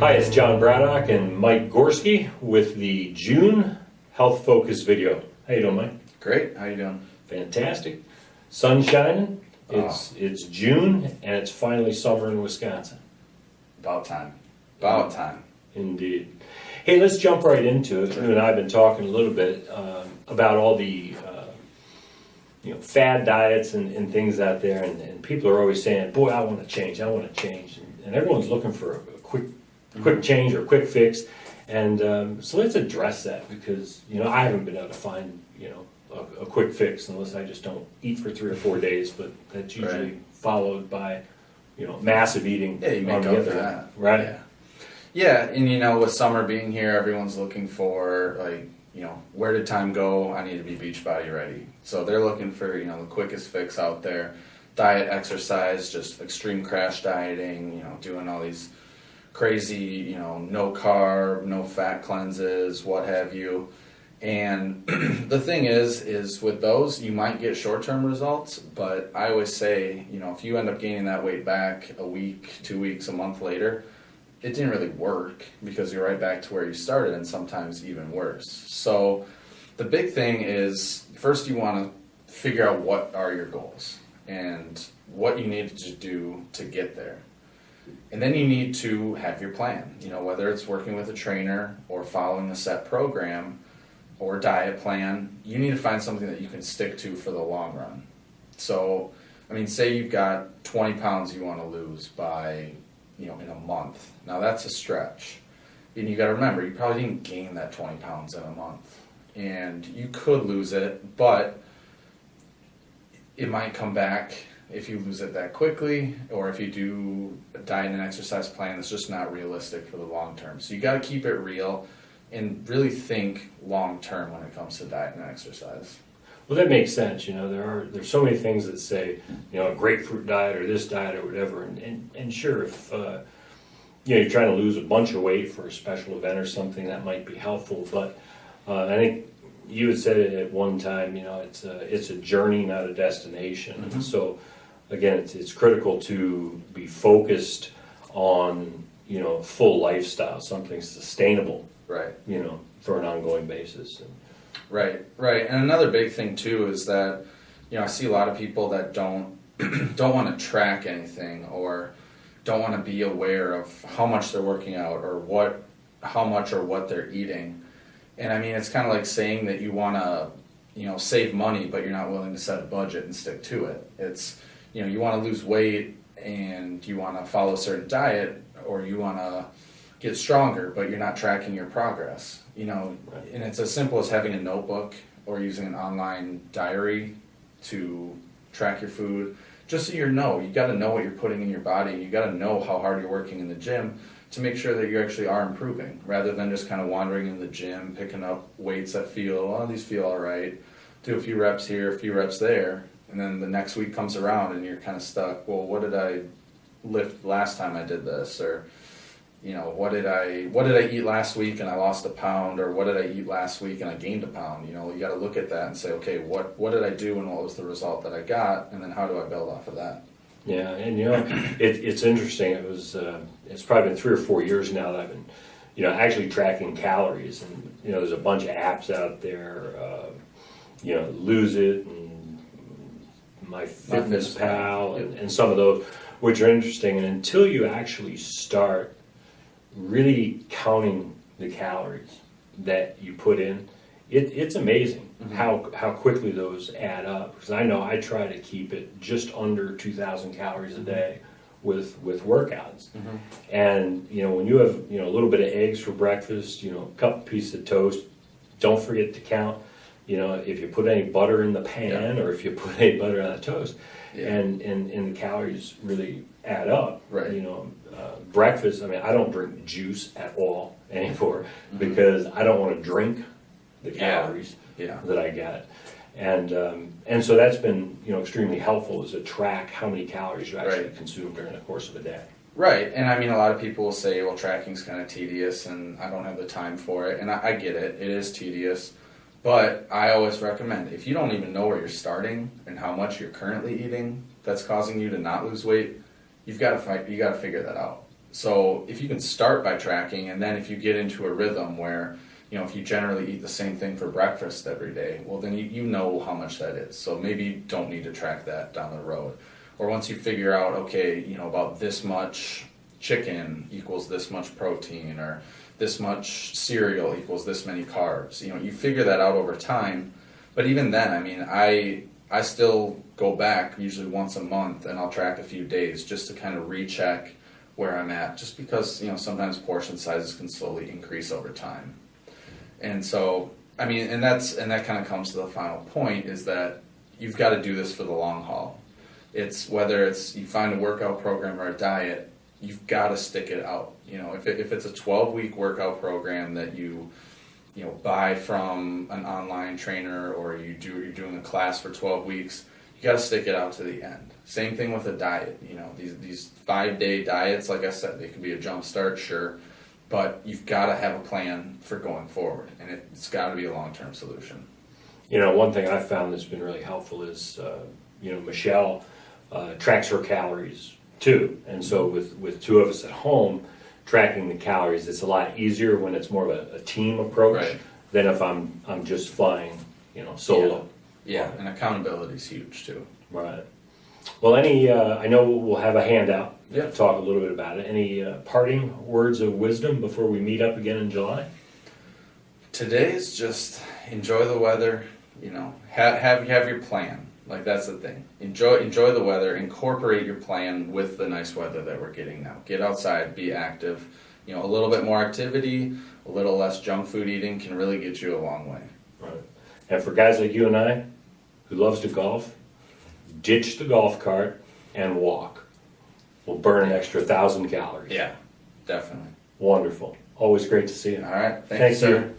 Hi, it's John Braddock and Mike Gorski with the June Health Focus video. How you doing, Mike? Great. How you doing? Fantastic. Sun shining. It's June and it's finally summer in Wisconsin. About time. About time. Indeed. Hey, let's jump right into it. You and I have been talking a little bit about all the fad diets and things out there, and people are always saying, "Boy, I want to change. I want to change," and everyone's looking for a quick change or a quick fix. And so let's address that, because I haven't been able to find a quick fix unless I just don't eat for 3 or 4 days, but that's usually followed by massive eating. Yeah, you make up for that. Right. Yeah, and with summer being here, everyone's looking for where did time go? I need to be Beachbody ready. So they're looking for the quickest fix out there. Diet, exercise, just extreme crash dieting, doing all these crazy, no carb, no fat cleanses, what have you. And the thing is with those, you might get short-term results, but I always say, if you end up gaining that weight back a week, 2 weeks, a month later, it didn't really work, because you're right back to where you started, and sometimes even worse. So the big thing is, first you want to figure out what are your goals and what you need to do to get there. And then you need to have your plan, whether it's working with a trainer or following a set program or diet plan. You need to find something that you can stick to for the long run. So, say you've got 20 pounds you want to lose by, in a month. Now that's a stretch. And you got to remember, you probably didn't gain that 20 pounds in a month. And you could lose it, but it might come back if you lose it that quickly, or if you do a diet and exercise plan that's just not realistic for the long term. So you got to keep it real and really think long term when it comes to diet and exercise. Well, that makes sense. There's so many things that say, a grapefruit diet or this diet or whatever. And sure, if you're trying to lose a bunch of weight for a special event or something, that might be helpful. But I think you had said it at one time. It's a journey, not a destination. Mm-hmm. And so, again, it's critical to be focused on full lifestyle, something sustainable. Right. For an ongoing basis. Right. And another big thing too is that, I see a lot of people that don't want to track anything, or don't want to be aware of how much they're working out, or how much or what they're eating. And it's kind of like saying that you want to, save money, but you're not willing to set a budget and stick to it. It's, you want to lose weight and you want to follow a certain diet, or you want to get stronger, but you're not tracking your progress. And it's as simple as having a notebook or using an online diary to track your food, just so you got to know what you're putting in your body. You got to know how hard you're working in the gym to make sure that you actually are improving, rather than just kind of wandering in the gym, picking up weights that these feel all right, do a few reps here, a few reps there, and then the next week comes around and you're kind of stuck. Well, what did I lift last time I did this? Or what did I eat last week and I lost a pound, or what did I eat last week and I gained a pound? You got to look at that and say, okay, what did I do and what was the result that I got, and then how do I build off of that? Yeah, and it's interesting. It's probably been 3 or 4 years now that I've been actually tracking calories, and there's a bunch of apps out there, Lose It and MyFitnessPal and some of those, which are interesting. And until you actually start really counting the calories that you put in, it's amazing how quickly those add up. Because I know I try to keep it just under 2,000 calories a day with workouts. And when you have a little bit of eggs for breakfast, a couple pieces of toast, don't forget to count if you put any butter in the pan, or if you put any butter on the toast. And the calories really add up. Right. Breakfast, I don't drink juice at all anymore, because I don't want to drink the calories that I get. And so that's been extremely helpful, is to track how many calories you actually consume during the course of a day. Right. And a lot of people will say, well, tracking's kind of tedious and I don't have the time for it. And I get it. It is tedious. But I always recommend, if you don't even know where you're starting and how much you're currently eating that's causing you to not lose weight, you got to figure that out. So if you can start by tracking, and then if you get into a rhythm where, you know, if you generally eat the same thing for breakfast every day, well, then you know how much that is. So maybe you don't need to track that down the road. Or once you figure out, okay, you know, about this much chicken equals this much protein, or this much cereal equals this many carbs. You know, you figure that out over time. But even then, I mean, I still go back usually once a month and I'll track a few days just to kind of recheck where I'm at, just because, you know, sometimes portion sizes can slowly increase over time. And so, I mean, and that kind of comes to the final point, is that you've got to do this for the long haul. It's whether it's you find a workout program or a diet, you've got to stick it out. You know, if it's a 12-week workout program that you know, buy from an online trainer, or you're doing a class for 12 weeks, you got to stick it out to the end. Same thing with a diet. You know, these 5-day diets, like I said, they can be a jump start, sure, but you've got to have a plan for going forward, and it's got to be a long-term solution. You know, one thing I've found that's been really helpful is, you know, Michelle tracks her calories too. And so with two of us at home tracking the calories, it's a lot easier when it's more of a team approach Right. than if I'm just flying, you know, solo. Yeah, and accountability is huge too. Right. Well, I know we'll have a handout Yeah. to talk a little bit about it. Any parting words of wisdom before we meet up again in July? Today's just enjoy the weather. You know, have your plan. Like, that's the thing. Enjoy the weather. Incorporate your plan with the nice weather that we're getting now. Get outside, be active. You know, a little bit more activity, a little less junk food eating can really get you a long way. Right. And for guys like you and I, who loves to golf, ditch the golf cart and walk. We'll burn an extra 1,000 calories. Yeah, definitely. Wonderful. Always great to see you. All right. Thank Thank you, you. sir.